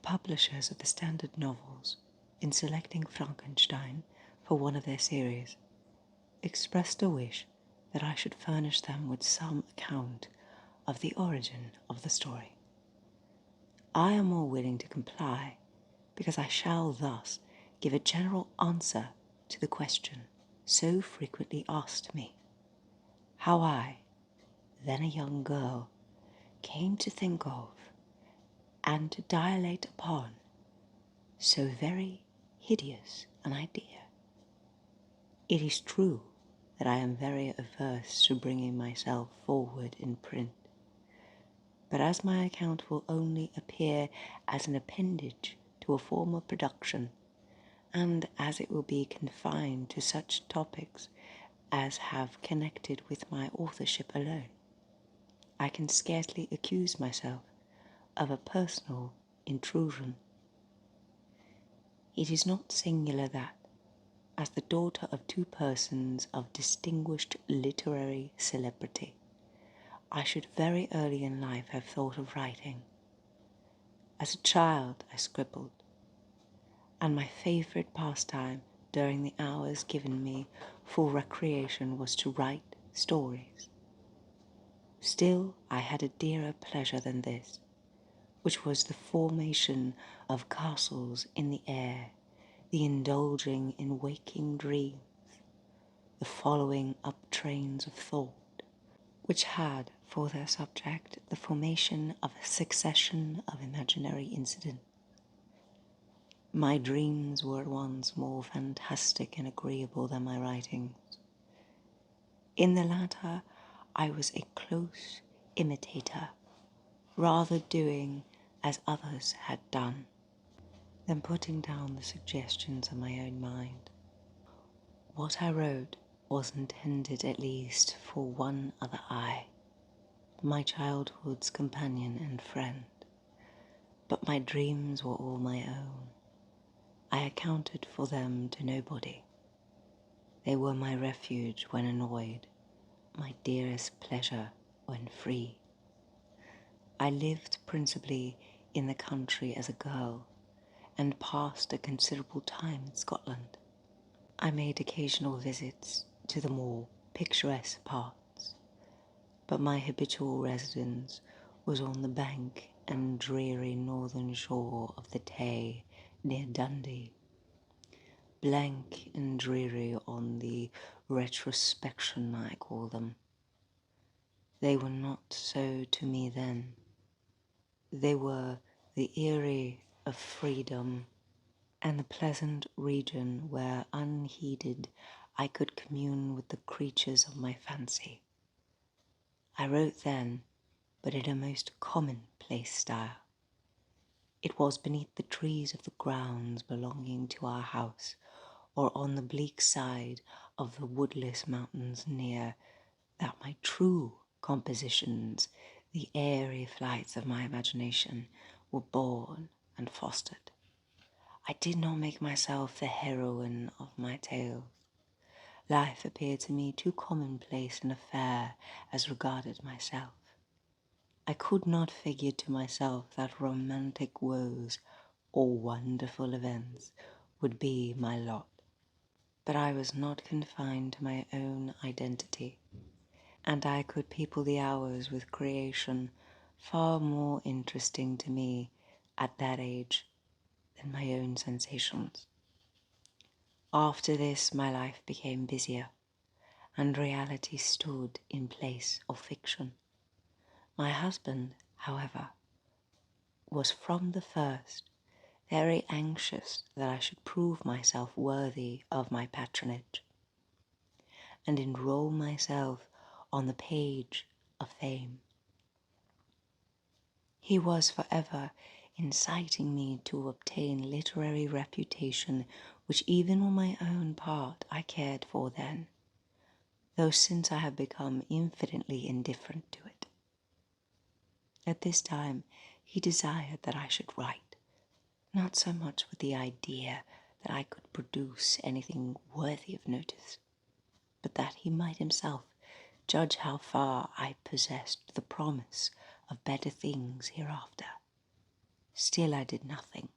publishers of the standard novels, in selecting Frankenstein for one of their series, expressed a wish that I should furnish them with some account of the origin of the story. I am more willing to comply, because I shall thus give a general answer to the question so frequently asked me, how I, then a young girl, came to think of and to dilate upon so very hideous an idea. It is true that I am very averse to bringing myself forward in print, but as my account will only appear as an appendage to a former production, and as it will be confined to such topics as have connected with my authorship alone, I can scarcely accuse myself of a personal intrusion. It is not singular that, as the daughter of two persons of distinguished literary celebrity, I should very early in life have thought of writing. As a child I scribbled, and my favourite pastime during the hours given me for recreation was to write stories. Still I had a dearer pleasure than this, which was the formation of castles in the air, the indulging in waking dreams, the following up trains of thought, which had for their subject the formation of a succession of imaginary incidents. My dreams were at once more fantastic and agreeable than my writings. In the latter, I was a close imitator, rather doing as others had done, than putting down the suggestions of my own mind. What I wrote was intended at least for one other eye, my childhood's companion and friend, but my dreams were all my own. I accounted for them to nobody. They were my refuge when annoyed, my dearest pleasure when free. I lived principally in the country as a girl, and passed a considerable time in Scotland. I made occasional visits to the more picturesque parts, but my habitual residence was on the bank and dreary northern shore of the Tay near Dundee. Blank and dreary on the retrospection, I call them. They were not so to me then. They were the eyrie of freedom, and the pleasant region where unheeded I could commune with the creatures of my fancy. I wrote then, but in a most commonplace style. It was beneath the trees of the grounds belonging to our house, or on the bleak side of the woodless mountains near, that my true compositions, the airy flights of my imagination, were born and fostered. I did not make myself the heroine of my tales. Life appeared to me too commonplace an affair as regarded myself. I could not figure to myself that romantic woes or wonderful events would be my lot. But I was not confined to my own identity, and I could people the hours with creation far more interesting to me at that age than my own sensations. After this my life became busier, and reality stood in place of fiction. My husband, however, was from the first very anxious that I should prove myself worthy of my patronage, and enroll myself on the page of fame. He was forever inciting me to obtain literary reputation, which even on my own part I cared for then, though since I have become infinitely indifferent to it. At this time he desired that I should write, not so much with the idea that I could produce anything worthy of notice, but that he might himself judge how far I possessed the promise of better things hereafter. Still I did nothing.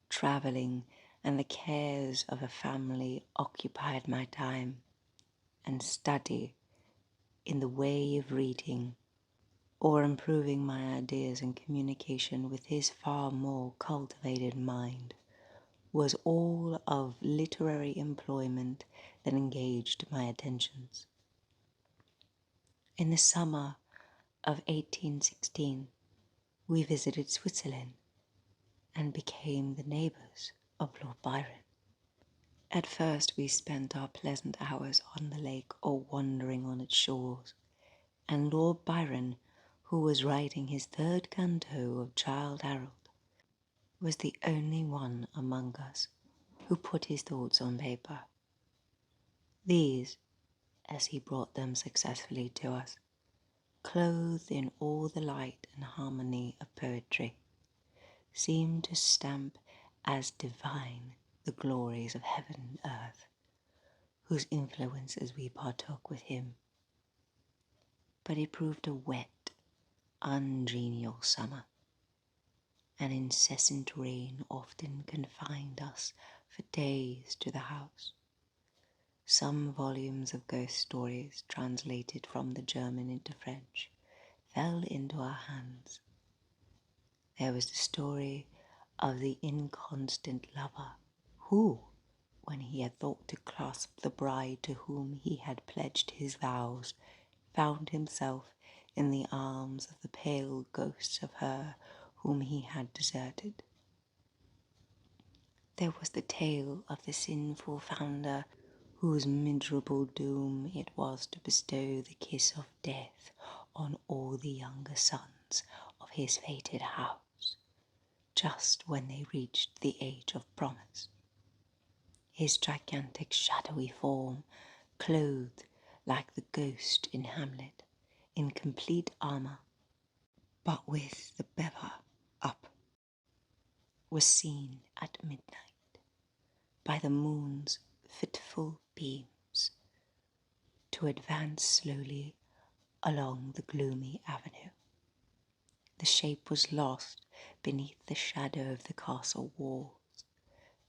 Travelling and the cares of a family occupied my time, and study in the way of reading or improving my ideas and communication with his far more cultivated mind was all of literary employment that engaged my attentions. In the summer of 1816, we visited Switzerland and became the neighbours of Lord Byron. At first we spent our pleasant hours on the lake or wandering on its shores, and Lord Byron, who was writing his third canto of Childe Harold, was the only one among us who put his thoughts on paper. These, as he brought them successfully to us, clothed in all the light and harmony of poetry, seemed to stamp as divine the glories of heaven and earth, whose influences we partook with him. But it proved a wet, ungenial summer. An incessant rain often confined us for days to the house. Some volumes of ghost stories, translated from the German into French, fell into our hands. There was the story of the inconstant lover who, when he had thought to clasp the bride to whom he had pledged his vows, found himself in the arms of the pale ghosts of her whom he had deserted. There was the tale of the sinful founder whose miserable doom it was to bestow the kiss of death on all the younger sons of his fated house, just when they reached the age of promise. His gigantic shadowy form, clothed like the ghost in Hamlet, in complete armour, but with the bever up, was seen at midnight by the moon's fitful beams to advance slowly along the gloomy avenue. The shape was lost beneath the shadow of the castle walls,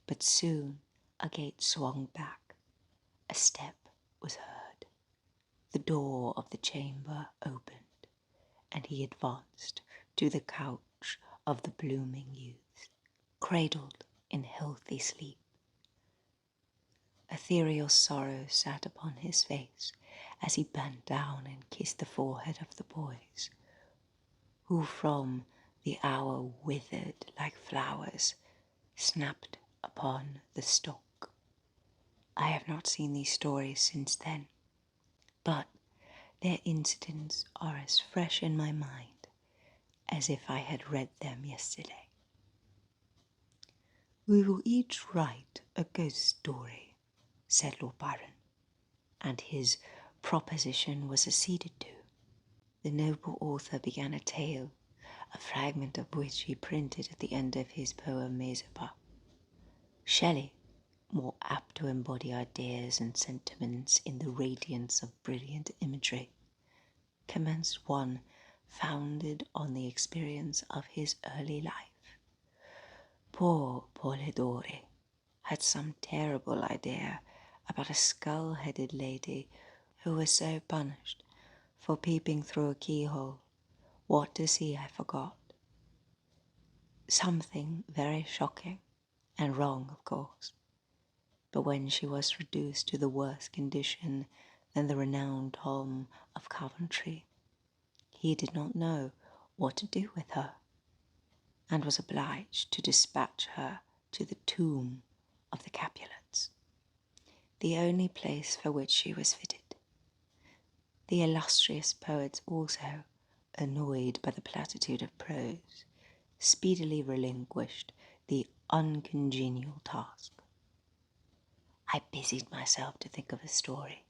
but soon a gate swung back, a step was heard, the door of the chamber opened, and he advanced to the couch of the blooming youth, cradled in healthy sleep. Ethereal sorrow sat upon his face as he bent down and kissed the forehead of the boys, who from the hour withered like flowers, snapped upon the stalk. I have not seen these stories since then, but their incidents are as fresh in my mind as if I had read them yesterday. "We will each write a ghost story," said Lord Byron, and his proposition was acceded to. The noble author began a tale, a fragment of which he printed at the end of his poem Mazeppa. Shelley, more apt to embody ideas and sentiments in the radiance of brilliant imagery, commenced one founded on the experience of his early life. Poor Polidori had some terrible idea about a skull-headed lady who was so punished for peeping through a keyhole. What to see I forgot. Something very shocking and wrong, of course. But when she was reduced to the worse condition than the renowned Tom of Coventry, he did not know what to do with her, and was obliged to dispatch her to the tomb of the Capulets, the only place for which she was fitted. The illustrious poets also, annoyed by the platitude of prose, speedily relinquished the uncongenial task. I busied myself to think of a story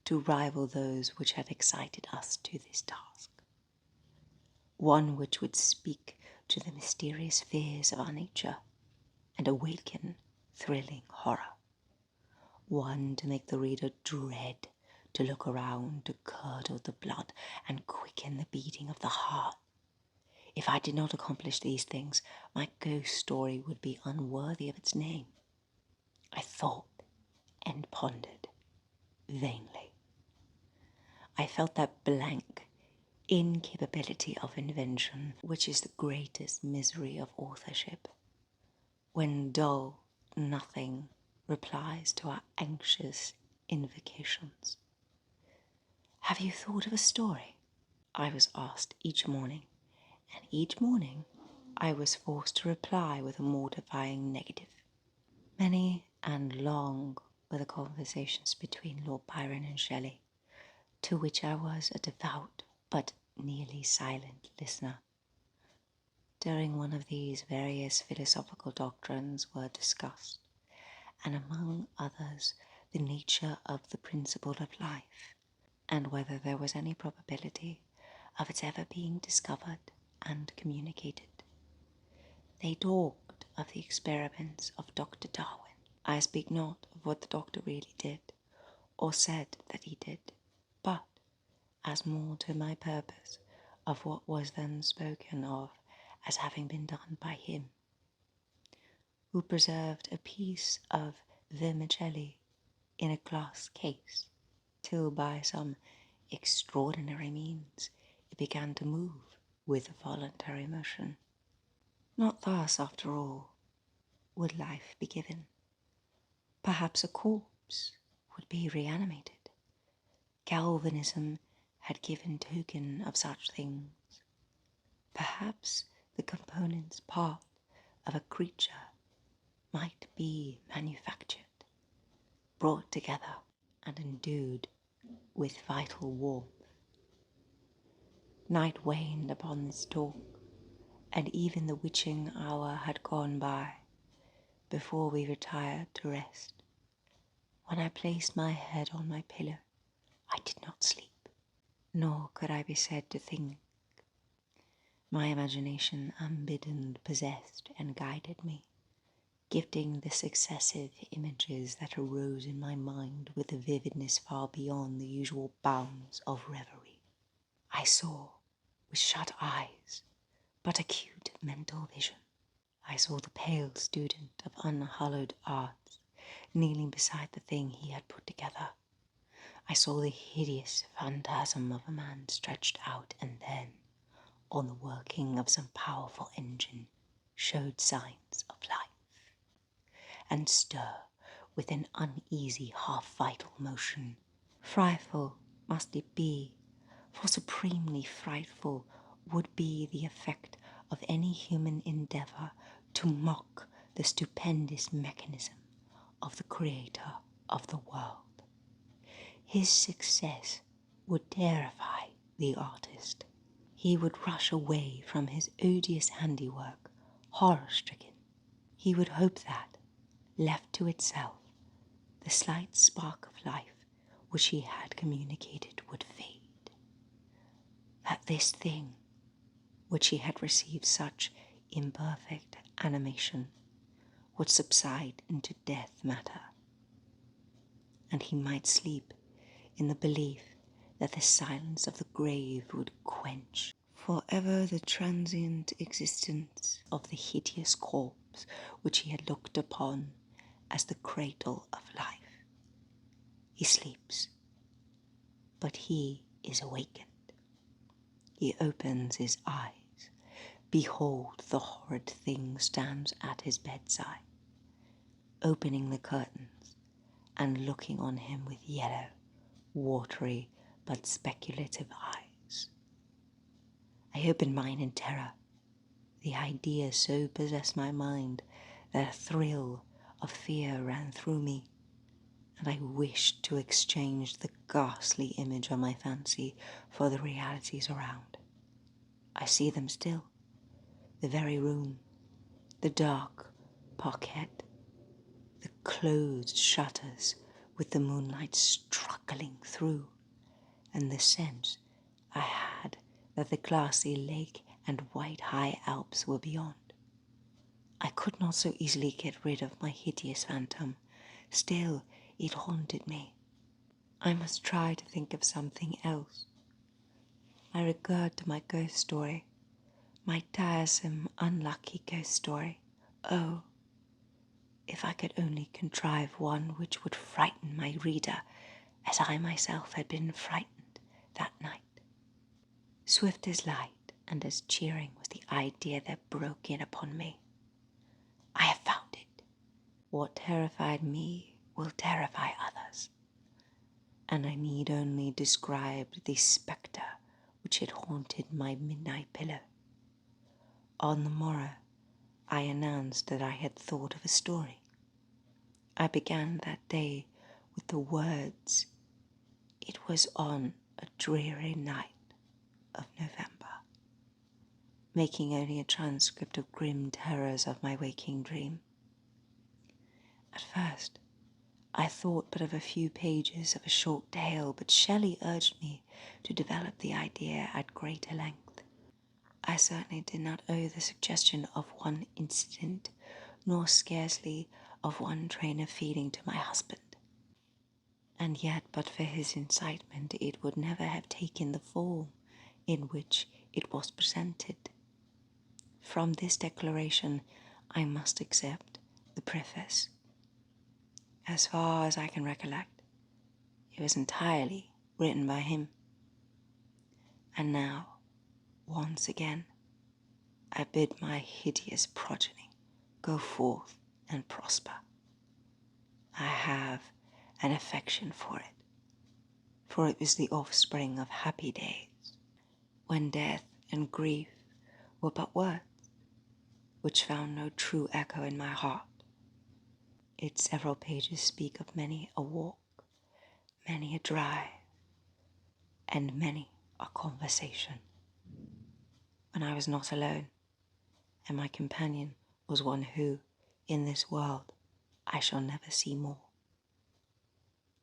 to rival those which had excited us to this task, one which would speak to the mysterious fears of our nature and awaken thrilling horror, one to make the reader dread to look around, to curdle the blood and quicken the beating of the heart, if If I did not accomplish these things, my ghost story would be unworthy of its name. I thought and pondered vainly. I felt that blank incapability of invention which is the greatest misery of authorship, when dull nothing replies to our anxious invocations. Have you thought of a story? I was asked each morning, and each morning I was forced to reply with a mortifying negative. Many and long were the conversations between Lord Byron and Shelley, to which I was a devout but nearly silent listener. During one of these, various philosophical doctrines were discussed, and among others the nature of the principle of life, and whether there was any probability of its ever being discovered and communicated. They talked of the experiments of Dr. Darwin. I speak not of what the doctor really did, or said that he did, but, as more to my purpose, of what was then spoken of as having been done by him, who preserved a piece of vermicelli in a glass case, till by some extraordinary means it began to move with voluntary motion. Not thus, after all, would life be given. Perhaps a corpse would be reanimated. Galvanism had given token of such things. Perhaps the components part of a creature might be manufactured, brought together, and endued with vital warmth. Night waned upon this talk, and even the witching hour had gone by before we retired to rest. When I placed my head on my pillow, I did not sleep, nor could I be said to think. My imagination unbidden possessed and guided me, gifting the successive images that arose in my mind with a vividness far beyond the usual bounds of reverie. I saw, with shut eyes, but acute mental vision. I saw the pale student of unhallowed arts kneeling beside the thing he had put together. I saw the hideous phantasm of a man stretched out, and then, on the working of some powerful engine, showed signs of life, and stir with an uneasy half-vital motion. Frightful must it be, for supremely frightful would be the effect of any human endeavour to mock the stupendous mechanism of the Creator of the world. His success would terrify the artist. He would rush away from his odious handiwork, horror-stricken. He would hope that, left to itself, the slight spark of life which he had communicated would fade, that this thing, which he had received such imperfect animation, would subside into death matter, and he might sleep in the belief that the silence of the grave would quench forever the transient existence of the hideous corpse which he had looked upon as the cradle of life. He sleeps, but he is awakened. He opens his eyes. Behold, the horrid thing stands at his bedside, opening the curtains and looking on him with yellow, watery, but speculative eyes. I opened mine in terror. The idea so possessed my mind that a thrill of fear ran through me, and I wished to exchange the ghastly image of my fancy for the realities around. I see them still, the very room, the dark parquet, the closed shutters with the moonlight struggling through, and the sense I had that the glassy lake and white high Alps were beyond. I could not so easily get rid of my hideous phantom. Still, it haunted me. I must try to think of something else. I recurred to my ghost story. My tiresome, unlucky ghost story. Oh, if I could only contrive one which would frighten my reader as I myself had been frightened that night. Swift as light and as cheering was the idea that broke in upon me. I have found it. What terrified me will terrify others. And I need only describe the spectre which had haunted my midnight pillow. On the morrow, I announced that I had thought of a story. I began that day with the words, "It was on a dreary night of November," making only a transcript of grim terrors of my waking dream. At first, I thought but of a few pages of a short tale, but Shelley urged me to develop the idea at greater length. I certainly did not owe the suggestion of one incident, nor scarcely of one train of feeling to my husband. And yet, but for his incitement, it would never have taken the form in which it was presented. From this declaration, I must accept the preface. As far as I can recollect, it was entirely written by him. And now, once again, I bid my hideous progeny go forth and prosper. I have an affection for it was the offspring of happy days, when death and grief were but words, which found no true echo in my heart. Its several pages speak of many a walk, many a drive, and many a conversation, when I was not alone, and my companion was one who, in this world, I shall never see more.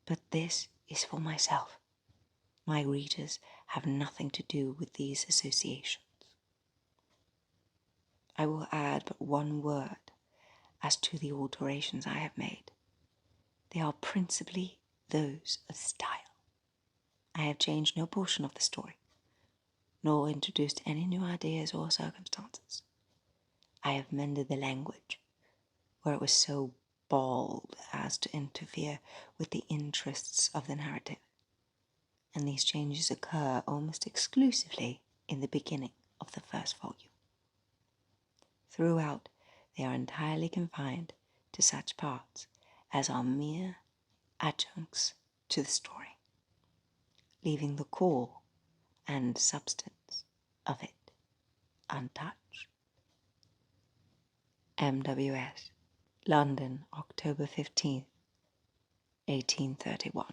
But this is for myself. My readers have nothing to do with these associations. I will add but one word as to the alterations I have made. They are principally those of style. I have changed no portion of the story, nor introduced any new ideas or circumstances. I have mended the language, where it was so bald as to interfere with the interests of the narrative, and these changes occur almost exclusively in the beginning of the first volume. Throughout, they are entirely confined to such parts as are mere adjuncts to the story, leaving the core and substance of it untouched. MWS, London, October 15th, 1831.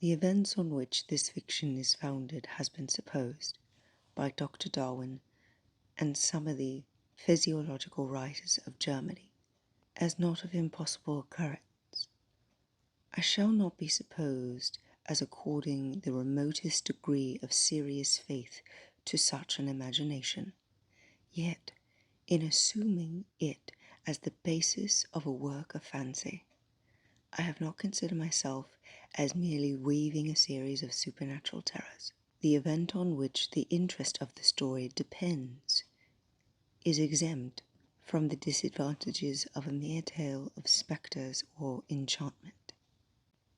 The events on which this fiction is founded has been supposed, by Dr. Darwin and some of the physiological writers of Germany, as not of impossible occurrence. I shall not be supposed as according the remotest degree of serious faith to such an imagination, yet in assuming it as the basis of a work of fancy, I have not considered myself as merely weaving a series of supernatural terrors. The event on which the interest of the story depends is exempt from the disadvantages of a mere tale of spectres or enchantment.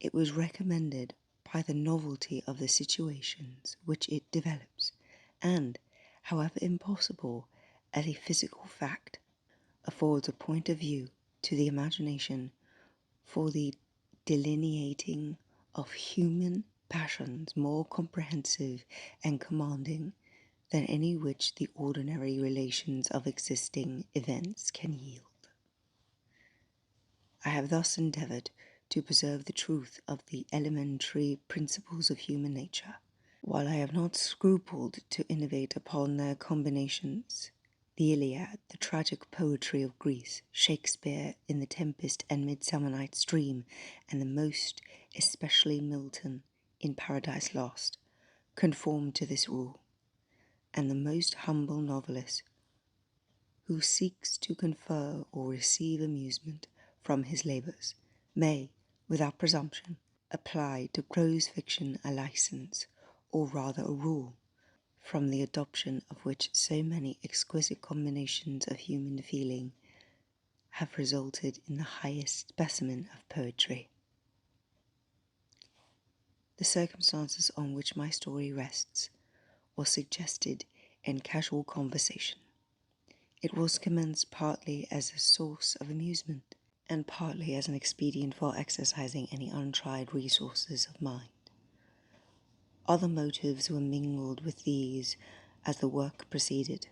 It was recommended by the novelty of the situations which it develops, and, however impossible as a physical fact, affords a point of view to the imagination for the delineating of human passions more comprehensive and commanding than any which the ordinary relations of existing events can yield. I have thus endeavoured to preserve the truth of the elementary principles of human nature, while I have not scrupled to innovate upon their combinations. The Iliad, the tragic poetry of Greece, Shakespeare in The Tempest and Midsummer Night's Dream, and the most especially Milton in Paradise Lost, conform to this rule, and the most humble novelist who seeks to confer or receive amusement from his labours may, without presumption, apply to prose fiction a license, or rather a rule, from the adoption of which so many exquisite combinations of human feeling have resulted in the highest specimen of poetry. The circumstances on which my story rests was suggested in casual conversation. It was commenced partly as a source of amusement and partly as an expedient for exercising any untried resources of mind. Other motives were mingled with these as the work proceeded.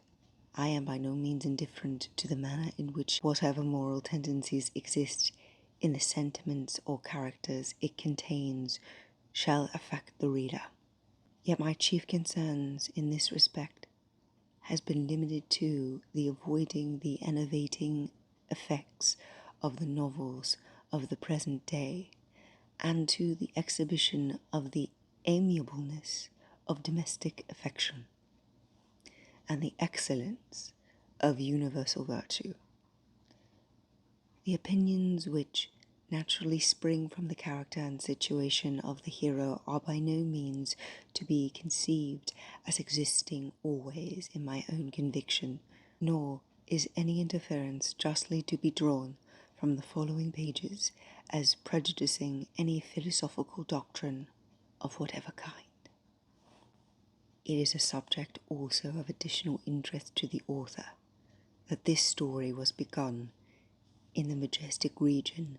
I am by no means indifferent to the manner in which whatever moral tendencies exist in the sentiments or characters it contains shall affect the reader. Yet my chief concerns in this respect has been limited to the avoiding the enervating effects of the novels of the present day, and to the exhibition of the amiableness of domestic affection, and the excellence of universal virtue. The opinions which naturally spring from the character and situation of the hero are by no means to be conceived as existing always in my own conviction, nor is any inference justly to be drawn from the following pages as prejudicing any philosophical doctrine of whatever kind. It is a subject also of additional interest to the author that this story was begun in the majestic region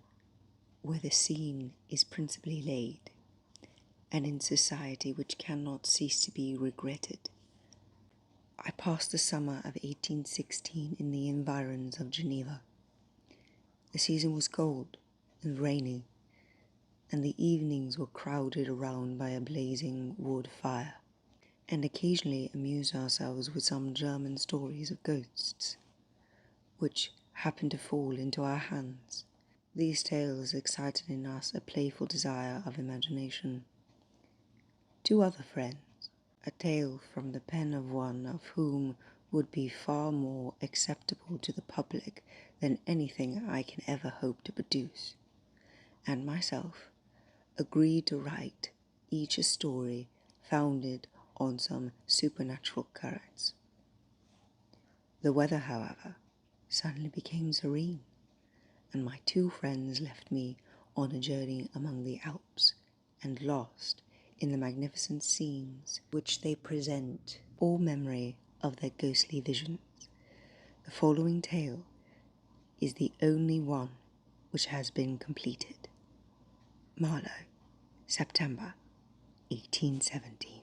where the scene is principally laid, and in society which cannot cease to be regretted. I passed the summer of 1816 in the environs of Geneva. The season was cold and rainy, and the evenings were crowded around by a blazing wood fire, and occasionally amused ourselves with some German stories of ghosts, which happened to fall into our hands. These tales excited in us a playful desire of imagination. Two other friends, a tale from the pen of one of whom would be far more acceptable to the public than anything I can ever hope to produce, and myself, agreed to write each a story founded on some supernatural occurrence. The weather, however, suddenly became serene, and my two friends left me on a journey among the Alps, and lost in the magnificent scenes which they present all memory of their ghostly visions. The following tale is the only one which has been completed. Marlow, September 1817.